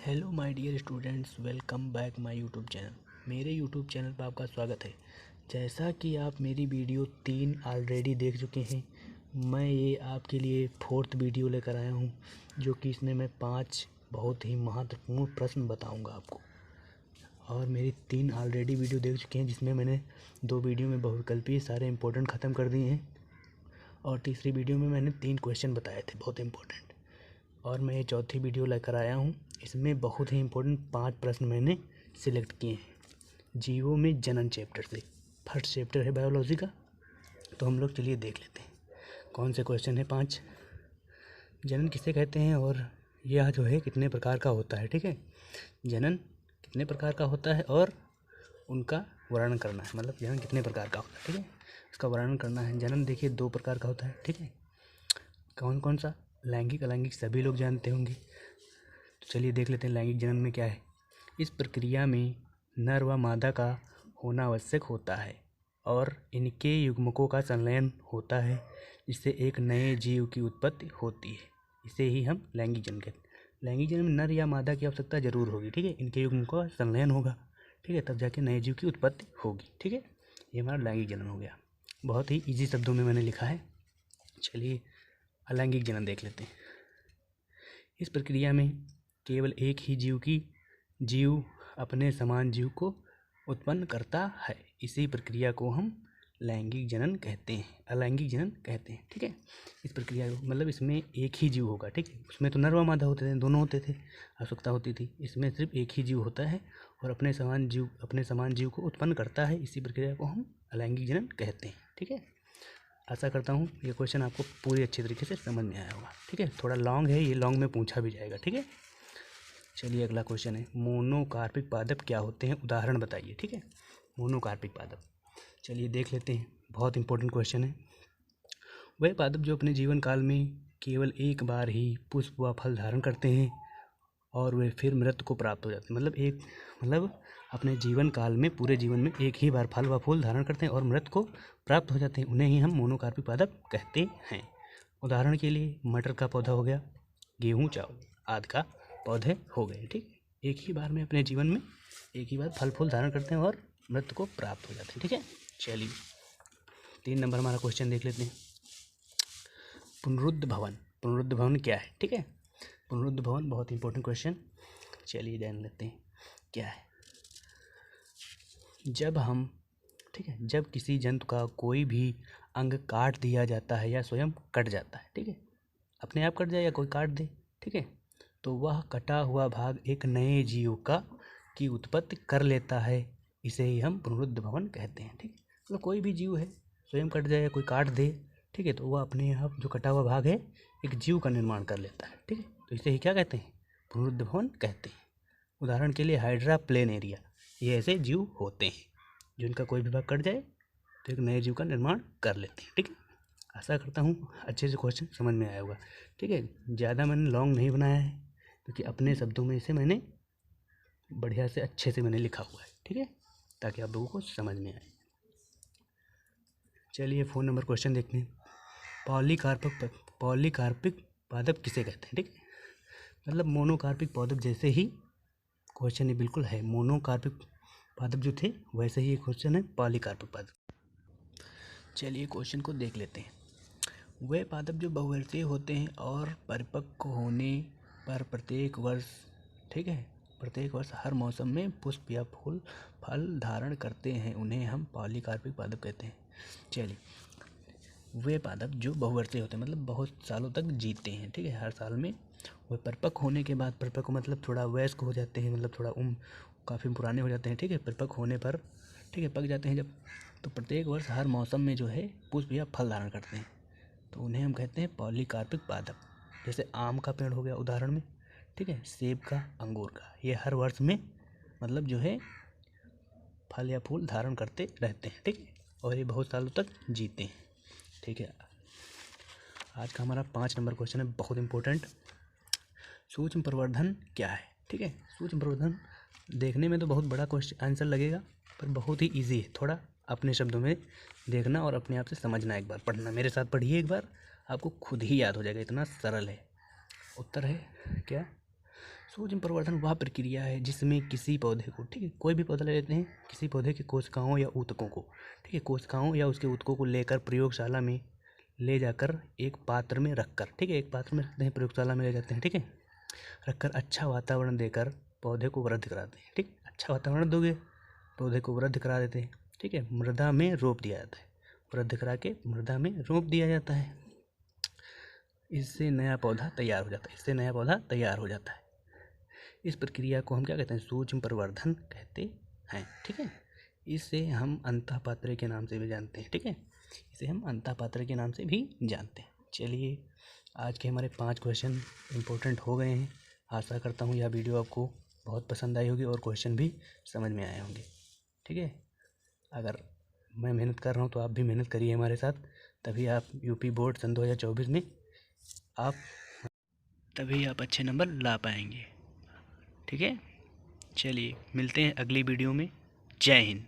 Hello my dear students, welcome back my YouTube channel. मेरे YouTube channel पर आपका स्वागत है। जैसा कि आप मेरी वीडियो 3 ऑलरेडी देख चुके हैं, मैं ये आपके लिए 4th वीडियो लेकर आया हूँ, जो कि इसमें मैं 5 बहुत ही महत्वपूर्ण प्रश्न बताऊँगा आपको। और मेरी 3 ऑलरेडी वीडियो देख चुके हैं, जिसमें मैंने 2 वीडियो में बहुविकल्पीय सारे इंपॉर्टेंट ख़त्म कर दिए हैं, और तीसरी वीडियो में मैंने 3 क्वेश्चन बताए थे बहुत इंपॉर्टेंट। और मैं ये चौथी वीडियो लेकर आया हूँ, इसमें बहुत ही इंपॉर्टेंट 5 प्रश्न मैंने सिलेक्ट किए हैं जीवों में जनन चैप्टर से। फर्स्ट चैप्टर है बायोलॉजी का, तो हम लोग चलिए देख लेते हैं कौन से क्वेश्चन है। 5, जनन किसे कहते हैं और यह जो है कितने प्रकार का होता है। ठीक है, जनन कितने प्रकार का होता है और उनका वर्णन करना है, मतलब जनन कितने प्रकार का होता है। ठीक है, इसका वर्णन करना है। जनन देखिए 2 प्रकार का होता है। ठीक है, कौन कौन सा? लैंगिक, अलैंगिक सभी लोग जानते होंगे। तो चलिए देख लेते हैं लैंगिक जनन में क्या है। इस प्रक्रिया में नर व मादा का होना आवश्यक होता है और इनके युग्मकों का संलयन होता है, जिससे एक नए जीव की उत्पत्ति होती है। इसे ही हम लैंगिक जनन कहते हैं। लैंगिक जनन में नर या मादा की आवश्यकता जरूर होगी। ठीक है, इनके युग्मकों का संलयन होगा। ठीक है, तब जाके नए जीव की उत्पत्ति होगी। ठीक है, ये हमारा लैंगिक जनन हो गया। बहुत ही ईजी शब्दों में मैंने लिखा है। चलिए अलैंगिक जनन देख लेते हैं। इस प्रक्रिया में केवल एक ही जीव अपने समान जीव को उत्पन्न करता है। इसी प्रक्रिया को हम लैंगिक जनन कहते हैं, अलैंगिक जनन कहते हैं। ठीक है, इस प्रक्रिया को मतलब इसमें एक ही जीव होगा। ठीक है, उसमें तो नर व मादा होते थे, दोनों होते थे, आवश्यकता होती थी। इसमें सिर्फ एक ही जीव होता है और अपने समान जीव को उत्पन्न करता है। इसी प्रक्रिया को हम अलैंगिक जनन कहते हैं। ठीक है, आशा करता हूँ ये क्वेश्चन आपको पूरी अच्छी तरीके से समझ में आया होगा। ठीक है, थोड़ा लॉन्ग है, ये लॉन्ग में पूछा भी जाएगा। ठीक है, चलिए अगला क्वेश्चन है, मोनोकार्पिक पादप क्या होते हैं, उदाहरण बताइए। ठीक है, मोनोकार्पिक पादप चलिए देख लेते हैं। बहुत इंपॉर्टेंट क्वेश्चन है। वह पादप जो अपने जीवन काल में केवल एक बार ही पुष्प व फल धारण करते हैं और वे फिर मृत्यु को प्राप्त हो जाते हैं। मतलब अपने जीवन काल में, पूरे जीवन में एक ही बार फल व फूल धारण करते हैं और मृत्यु को प्राप्त हो जाते हैं। उन्हें ही हम मोनोकार्पिक पादप कहते हैं। उदाहरण के लिए मटर का पौधा हो गया, गेहूँ, चावल आदि का पौधे हो गए। ठीक, एक ही बार में अपने जीवन में एक ही बार फल फूल धारण करते हैं और मृत्यु को प्राप्त हो जाते हैं। ठीक है, चलिए 3 नंबर हमारा क्वेश्चन देख लेते हैं। पुनरुद्ध भवन क्या है। ठीक है, पुनरुद्ध भवन बहुत इंपॉर्टेंट क्वेश्चन, चलिए जान लेते हैं क्या है। जब किसी जंतु का कोई भी अंग काट दिया जाता है या स्वयं कट जाता है, ठीक है, अपने आप कट जाए या कोई काट दे, ठीक है, तो वह कटा हुआ भाग एक नए जीव की उत्पत्ति कर लेता है। इसे ही हम पुनरुद्ध भवन कहते हैं। ठीक है, मतलब कोई भी जीव है, स्वयं कट जाए या कोई काट दे, ठीक है, तो वह अपने आप जो कटा हुआ भाग है एक जीव का निर्माण कर लेता है। ठीक है, तो इसे ही क्या कहते हैं, पुनरुद्ध भवन कहते हैं। उदाहरण के लिए हाइड्रा प्लेनेरिया, ये ऐसे जीव होते हैं जिनका कोई भी भाग कट जाए तो एक नए जीव का निर्माण कर लेते हैं। ठीक है, आशा करता हूँ अच्छे से क्वेश्चन समझ में आया होगा। ठीक है, ज़्यादा मैंने लॉन्ग नहीं बनाया है, क्योंकि अपने शब्दों में इसे मैंने बढ़िया से अच्छे से मैंने लिखा हुआ है। ठीक है, ताकि आप लोगों को समझ में आए। चलिए 4 नंबर क्वेश्चन देखते हैं। पॉलीकार्पिक पादप किसे कहते हैं। ठीक है, मतलब मोनोकार्पिक पादप जैसे ही क्वेश्चन ये बिल्कुल है। मोनोकार्पिक पादप जो थे वैसे ही एक क्वेश्चन है पॉलीकार्पिक पादप। चलिए क्वेश्चन को देख लेते हैं। वे पादप जो बहुवर्षीय होते हैं और परिपक्व होने पर प्रत्येक वर्ष, ठीक है, प्रत्येक वर्ष हर मौसम में पुष्प या फल धारण करते हैं, उन्हें हम पॉलीकार्पिक पादप कहते हैं। चलिए, वे पादप जो बहुवर्षीय होते हैं मतलब बहुत सालों तक जीते हैं, ठीक है, हर साल में। वे परिपक्व होने के बाद, परिपक्व मतलब थोड़ा वयस्क हो जाते हैं, मतलब थोड़ा काफ़ी पुराने हो जाते हैं। ठीक है, परिपक्व होने पर, ठीक है, पक जाते हैं जब, तो प्रत्येक वर्ष हर मौसम में जो है पुष्प या फल धारण करते हैं, तो उन्हें हम कहते हैं पॉलीकार्पिक पादप। जैसे आम का पेड़ हो गया उदाहरण में, ठीक है, सेब का, अंगूर का, ये हर वर्ष में मतलब जो है फल या फूल धारण करते रहते हैं। ठीक है, और ये बहुत सालों तक जीते हैं। ठीक है, आज का हमारा 5 नंबर क्वेश्चन है, बहुत इंपॉर्टेंट। सूक्ष्म प्रवर्धन क्या है। ठीक है, सूक्ष्म प्रवर्धन देखने में तो बहुत बड़ा क्वेश्चन आंसर लगेगा, पर बहुत ही ईजी है। थोड़ा अपने शब्दों में देखना और अपने आप से समझना, एक बार पढ़ना, मेरे साथ पढ़िए एक बार, आपको खुद ही याद हो जाएगा, इतना सरल है। उत्तर है क्या, सूक्ष्म प्रवर्धन वह प्रक्रिया है जिसमें किसी पौधे को, ठीक है, कोई भी पौधा ले लेते हैं, किसी पौधे की कोशिकाओं या ऊतकों को, ठीक है, कोशिकाओं या उसके ऊतकों को लेकर प्रयोगशाला में ले जाकर एक पात्र में रखकर, ठीक है, एक पात्र में रखते हैं, प्रयोगशाला में ले जाते हैं, ठीक है, रखकर अच्छा वातावरण देकर पौधे को वृद्धि कराते हैं, ठीक, अच्छा वातावरण दोगे पौधे को वृद्धि करा देते हैं, ठीक है, मृदा में रोप दिया जाता है, वृद्धि करा के मृदा में रोप दिया जाता है, इससे नया पौधा तैयार हो जाता है, इससे नया पौधा तैयार हो जाता है। इस प्रक्रिया को हम क्या कहते हैं? सूक्ष्म प्रवर्धन कहते हैं, ठीक है। इसे हम अंतःपात्र के नाम से भी जानते हैं, ठीक है, इसे हम अंतःपात्र के नाम से भी जानते हैं। चलिए, आज के हमारे 5 क्वेश्चन इम्पोर्टेंट हो गए हैं। आशा करता हूँ यह वीडियो आपको बहुत पसंद आई होगी और क्वेश्चन भी समझ में आए होंगे, ठीक है। अगर मैं मेहनत कर रहा हूँ तो आप भी मेहनत करिए हमारे साथ, तभी आप यूपी बोर्ड सन 2024 में तभी आप अच्छे नंबर ला पाएंगे, ठीक है। चलिए, मिलते हैं अगली वीडियो में। जय हिंद।